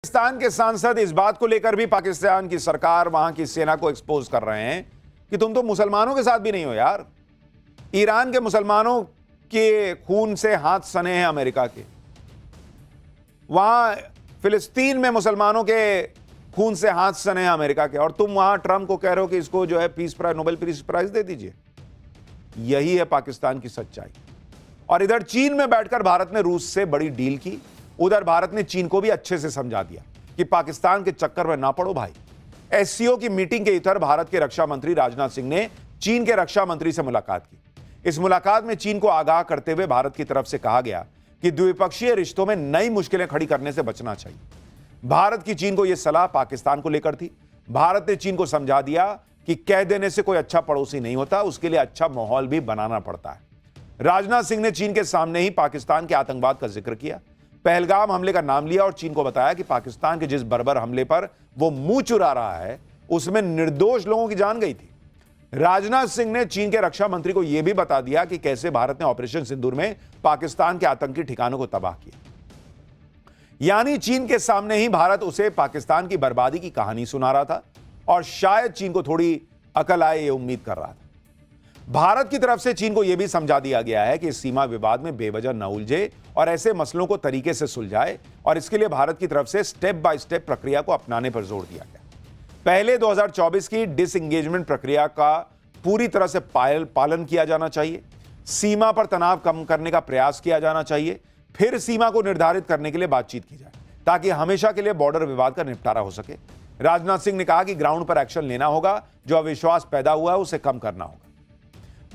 पाकिस्तान के सांसद इस बात को लेकर भी पाकिस्तान की सरकार, वहां की सेना को एक्सपोज कर रहे हैं कि तुम तो मुसलमानों के साथ भी नहीं हो यार। ईरान के मुसलमानों के खून से हाथ सने हैं अमेरिका के, वहां फिलिस्तीन में मुसलमानों के खून से हाथ सने हैं अमेरिका के, और तुम वहां ट्रंप को कह रहे हो कि इसको जो है peace prize, Nobel peace prize दे दीजिए। यही है पाकिस्तान की सच्चाई। और इधर चीन में बैठकर भारत ने रूस से बड़ी डील की, उधर भारत ने चीन को भी अच्छे से समझा दिया कि पाकिस्तान के चक्कर में ना पड़ो भाई। एससीओ की मीटिंग के इतर भारत के रक्षा मंत्री राजनाथ सिंह ने चीन के रक्षा मंत्री से मुलाकात की। इस मुलाकात में चीन को आगाह करते हुए भारत की तरफ से कहा गया कि द्विपक्षीय रिश्तों में नई मुश्किलें खड़ी करने से बचना चाहिए। भारत की चीन को यह सलाह पाकिस्तान को लेकर थी। भारत ने चीन को समझा दिया कि कह देने से कोई अच्छा पड़ोसी नहीं होता, उसके लिए अच्छा माहौल भी बनाना पड़ता है। राजनाथ सिंह ने चीन के सामने ही पाकिस्तान के आतंकवाद का जिक्र किया, पहलगाम हमले का नाम लिया और चीन को बताया कि पाकिस्तान के जिस बर्बर हमले पर वो मुंह चुरा रहा है उसमें निर्दोष लोगों की जान गई थी। राजनाथ सिंह ने चीन के रक्षा मंत्री को यह भी बता दिया कि कैसे भारत ने ऑपरेशन सिंदूर में पाकिस्तान के आतंकी ठिकानों को तबाह किया। यानी चीन के सामने ही भारत उसे पाकिस्तान की बर्बादी की कहानी सुना रहा था, और शायद चीन को थोड़ी अकल आए ये उम्मीद कर रहा था। भारत की तरफ से चीन को यह भी समझा दिया गया है कि इस सीमा विवाद में बेवजह न उलझे और ऐसे मसलों को तरीके से सुलझाए, और इसके लिए भारत की तरफ से स्टेप बाय स्टेप प्रक्रिया को अपनाने पर जोर दिया गया। पहले 2024 की डिसएंगेजमेंट प्रक्रिया का पूरी तरह से पालन किया जाना चाहिए, सीमा पर तनाव कम करने का प्रयास किया जाना चाहिए, फिर सीमा को निर्धारित करने के लिए बातचीत की जाए ताकि हमेशा के लिए बॉर्डर विवाद का निपटारा हो सके। राजनाथ सिंह ने कहा कि ग्राउंड पर एक्शन लेना होगा, जो अविश्वास पैदा हुआ है उसे कम करना होगा।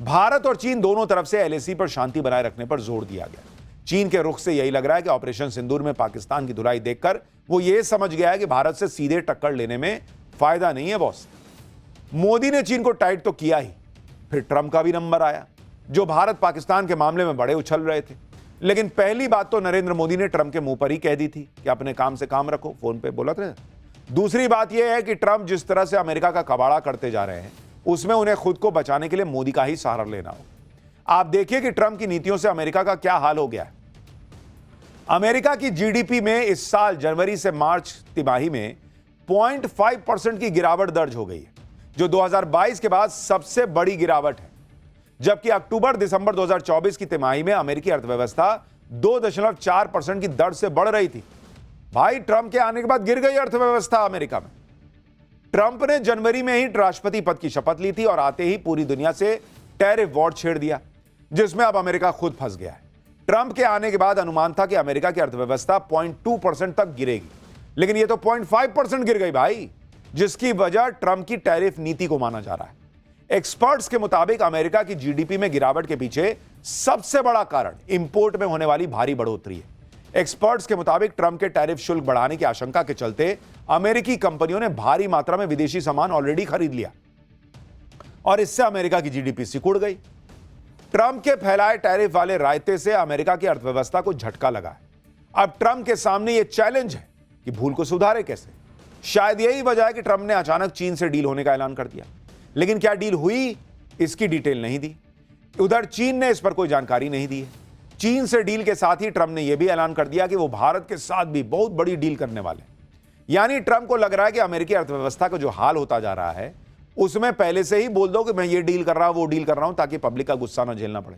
भारत और चीन दोनों तरफ से एलएसी पर शांति बनाए रखने पर जोर दिया गया। चीन के रुख से यही लग रहा है कि ऑपरेशन सिंदूर में पाकिस्तान की धुलाई देखकर वो ये समझ गया है कि भारत से सीधे टक्कर लेने में फायदा नहीं है बॉस। मोदी ने चीन को टाइट तो किया ही, फिर ट्रंप का भी नंबर आया, जो भारत पाकिस्तान के मामले में बड़े उछल रहे थे। लेकिन पहली बात तो नरेंद्र मोदी ने ट्रंप के मुंह पर ही कह दी थी कि अपने काम से काम रखो, फोन पे बोला था। दूसरी बात यह है कि ट्रंप जिस तरह से अमेरिका का कबाड़ा करते जा रहे हैं, उसमें उन्हें खुद को बचाने के लिए मोदी का ही सहारा लेना होगा। आप देखिए कि ट्रंप की नीतियों से अमेरिका का क्या हाल हो गया है। अमेरिका की जीडीपी में इस साल जनवरी से मार्च तिमाही में 0.5% की गिरावट दर्ज हो गई है, जो 2022 के बाद सबसे बड़ी गिरावट है। जबकि अक्टूबर दिसंबर 2024 की तिमाही में अमेरिकी अर्थव्यवस्था 2.4% की दर से बढ़ रही थी। भाई ट्रंप के आने के बाद गिर गई अर्थव्यवस्था अमेरिका में। ट्रंप ने जनवरी में ही राष्ट्रपति पद की शपथ ली थी और आते ही पूरी दुनिया से टैरिफ वॉर छेड़ दिया, जिसमें अब अमेरिका खुद फंस गया है। ट्रंप के आने के बाद अनुमान था कि अमेरिका की अर्थव्यवस्था 0.2% तक गिरेगी, लेकिन यह तो 0.5% गिर गई भाई, जिसकी वजह ट्रंप की टैरिफ नीति को माना जा रहा है। एक्सपर्ट्स के मुताबिक अमेरिका की जीडीपी में गिरावट के पीछे सबसे बड़ा कारण इंपोर्ट में होने वाली भारी बढ़ोतरी है। एक्सपर्ट्स के मुताबिक ट्रंप के टैरिफ शुल्क बढ़ाने की आशंका के चलते अमेरिकी कंपनियों ने भारी मात्रा में विदेशी सामान ऑलरेडी खरीद लिया और इससे अमेरिका की जीडीपी सिकुड़ गई। ट्रंप के फैलाए टैरिफ वाले रायते से अमेरिका की अर्थव्यवस्था को झटका लगा है। अब ट्रंप के सामने यह चैलेंज है कि भूल को सुधारे कैसे। शायद यही वजह है कि ट्रंप ने अचानक चीन से डील होने का ऐलान कर दिया, लेकिन क्या डील हुई इसकी डिटेल नहीं दी। उधर चीन ने इस पर कोई जानकारी नहीं दी है। चीन से डील के साथ ही ट्रंप ने यह भी ऐलान कर दिया कि वो भारत के साथ भी बहुत बड़ी डील करने वाले। यानी ट्रंप को लग रहा है कि अमेरिकी अर्थव्यवस्था का जो हाल होता जा रहा है उसमें पहले से ही बोल दो कि मैं ये डील कर रहा हूं, वो डील कर रहा हूं, ताकि पब्लिक का गुस्सा ना झेलना पड़े।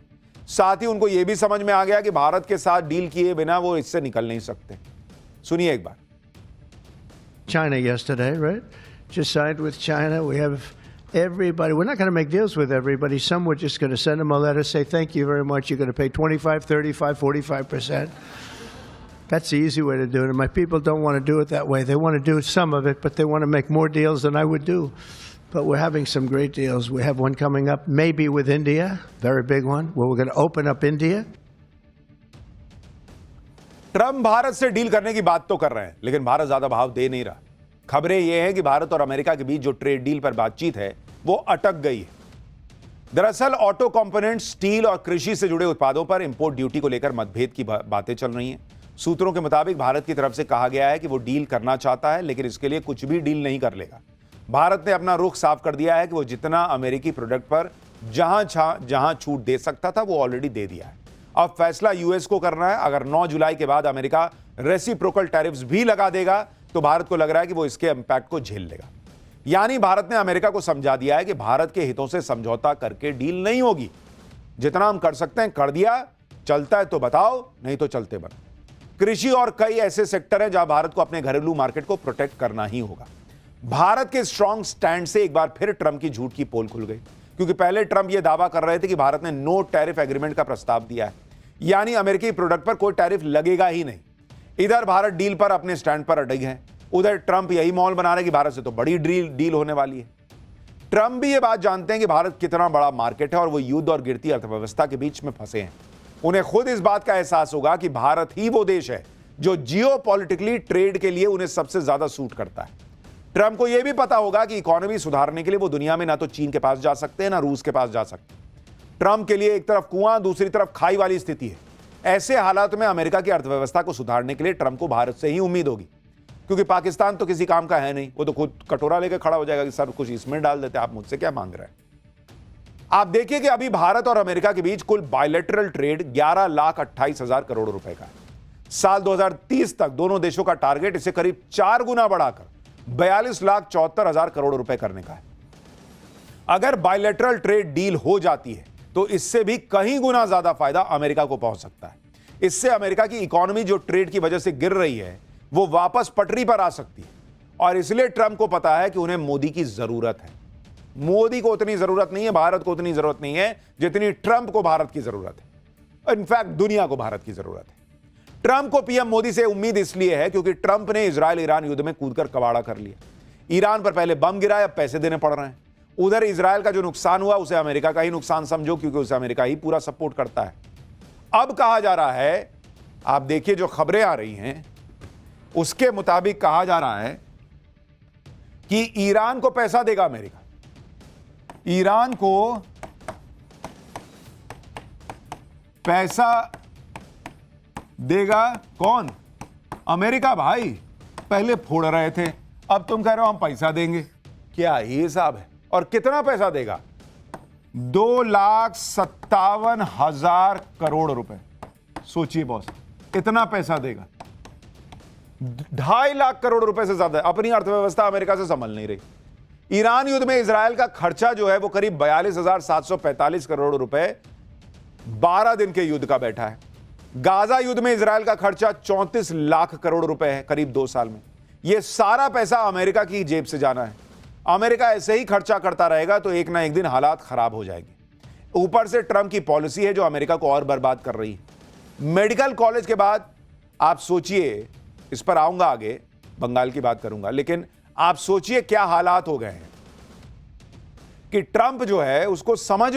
साथ ही उनको यह भी समझ में आ गया कि भारत के साथ डील किए बिना वो इससे निकल नहीं सकते। सुनिए एक बार। China yesterday, right? Just signed with China. We have everybody. We're not going to make deals with everybody. Some we're just going to send them a letter, say thank you very much. You're going to pay 25, 35, 45%. That's the easy way to do it. And my people don't want to do it that way. They want to do some of it, but they want to make more deals than I would do. But we're having some great deals. We have one coming up, maybe with India, very big one, where we're going to open up India. Trump Bharat से deal करने की बात तो कर रहे हैं, लेकिन भारत ज्यादा भाव दे नहीं रहा। खबरें यह हैं कि भारत और अमेरिका के बीच जो ट्रेड डील पर बातचीत है वो अटक गई है। दरअसल ऑटो कंपोनेंट, स्टील और कृषि से जुड़े उत्पादों पर इंपोर्ट ड्यूटी को लेकर मतभेद की बातें चल रही हैं। सूत्रों के मुताबिक भारत की तरफ से कहा गया है कि वो डील करना चाहता है, लेकिन इसके लिए कुछ भी डील नहीं कर लेगा। भारत ने अपना रुख साफ कर दिया है कि वो जितना अमेरिकी प्रोडक्ट पर जहां छूट दे सकता था वो ऑलरेडी दे दिया है। अब फैसला यूएस को करना है। अगर 9 जुलाई के बाद अमेरिका रेसिप्रोकल टैरिफ्स भी लगा देगा तो भारत को लग रहा है कि वो इसके इंपैक्ट को झेल लेगा। यानी भारत ने अमेरिका को समझा दिया है कि भारत के हितों से समझौता करके डील नहीं होगी। जितना हम कर सकते हैं कर दिया, चलता है तो बताओ, नहीं तो चलते बनो। कृषि और कई ऐसे सेक्टर हैं जहां भारत को अपने घरेलू मार्केट को प्रोटेक्ट करना ही होगा। भारत के स्ट्रांग स्टैंड से एक बार फिर ट्रंप की झूठ की पोल खुल गई, क्योंकि पहले ट्रंप यह दावा कर रहे थे कि भारत ने नो टैरिफ एग्रीमेंट का प्रस्ताव दिया है, यानी अमेरिकी प्रोडक्ट पर कोई टैरिफ लगेगा ही नहीं। इधर भारत डील पर अपने स्टैंड पर अड़ग है, उधर ट्रंप यही माहौल बना रहे कि भारत से तो बड़ी डील होने वाली है। ट्रंप भी ये बात जानते हैं कि भारत कितना बड़ा मार्केट है और वो युद्ध और गिरती अर्थव्यवस्था के बीच में फंसे हैं। उन्हें खुद इस बात का एहसास होगा कि भारत ही वो देश है जो जियोपॉलिटिकली ट्रेड के लिए उन्हें सबसे ज्यादा सूट करता है। ट्रंप को यह भी पता होगा कि इकोनॉमी सुधारने के लिए वो दुनिया में ना तो चीन के पास जा सकते हैं ना रूस के पास जा सकते। ट्रंप के लिए एक तरफ कुआं दूसरी तरफ खाई वाली स्थिति है। ऐसे हालात में अमेरिका की अर्थव्यवस्था को सुधारने के लिए ट्रंप को भारत से ही उम्मीद होगी, क्योंकि पाकिस्तान तो किसी काम का है नहीं। वो तो खुद कटोरा लेकर खड़ा हो जाएगा कि सब कुछ इसमें डाल देते, आप मुझसे क्या मांग रहे हैं। आप देखिए कि अभी भारत और अमेरिका के बीच कुल बायलैटरल ट्रेड 11,28,000 करोड़ रुपए का है। साल 2030 तक दोनों देशों का टारगेट इसे करीब 4 गुना बढ़ाकर 42,74,000 करोड़ रुपए करने का है। अगर बायलैटरल ट्रेड डील हो जाती है तो इससे भी कहीं गुना ज्यादा फायदा अमेरिका को पहुंच सकता है। इससे अमेरिका की इकोनॉमी जो ट्रेड की वजह से गिर रही है वो वापस पटरी पर आ सकती है, और इसलिए ट्रंप को पता है कि उन्हें मोदी की जरूरत है। मोदी को उतनी जरूरत नहीं है, भारत को उतनी जरूरत नहीं है जितनी ट्रंप को भारत की जरूरत है। इनफैक्ट दुनिया को भारत की जरूरत है। ट्रंप को पीएम मोदी से उम्मीद इसलिए है क्योंकि ट्रंप ने इजरायल ईरान युद्ध में कूदकर कबाड़ा कर लिया। ईरान पर पहले बम गिराए, अब पैसे देने पड़ रहे हैं। उधर इजरायल का जो नुकसान हुआ उसे अमेरिका का ही नुकसान समझो, क्योंकि उसे अमेरिका ही पूरा सपोर्ट करता है। अब कहा जा रहा है, आप देखिए जो खबरें आ रही हैं उसके मुताबिक कहा जा रहा है कि ईरान को पैसा देगा अमेरिका। ईरान को पैसा देगा कौन? अमेरिका। भाई पहले फोड़ रहे थे, अब तुम कह रहे हो हम पैसा देंगे। क्या ये हिसाब है? और कितना पैसा देगा? 2,57,000 करोड़ रुपए। सोचिए बॉस, इतना पैसा देगा। 2.5 लाख करोड़ रुपए से ज्यादा। अपनी अर्थव्यवस्था अमेरिका से संभल नहीं रही। ईरान युद्ध में इजरायल का खर्चा जो है वो करीब 42,745 करोड़ रुपए 12 दिन के युद्ध का बैठा है। गाजा युद्ध में इजरायल का खर्चा 34 लाख करोड़ रुपए है करीब 2 साल में। यह सारा पैसा अमेरिका की जेब से जाना है। अमेरिका ऐसे ही खर्चा करता रहेगा तो एक ना एक दिन हालात खराब हो जाएंगे। ऊपर से ट्रंप की पॉलिसी है जो अमेरिका को और बर्बाद कर रही है। मेडिकल कॉलेज के बाद आप सोचिए, इस पर आऊंगा आगे, बंगाल की बात करूंगा, लेकिन आप सोचिए क्या हालात हो गए हैं कि ट्रंप जो है उसको समझ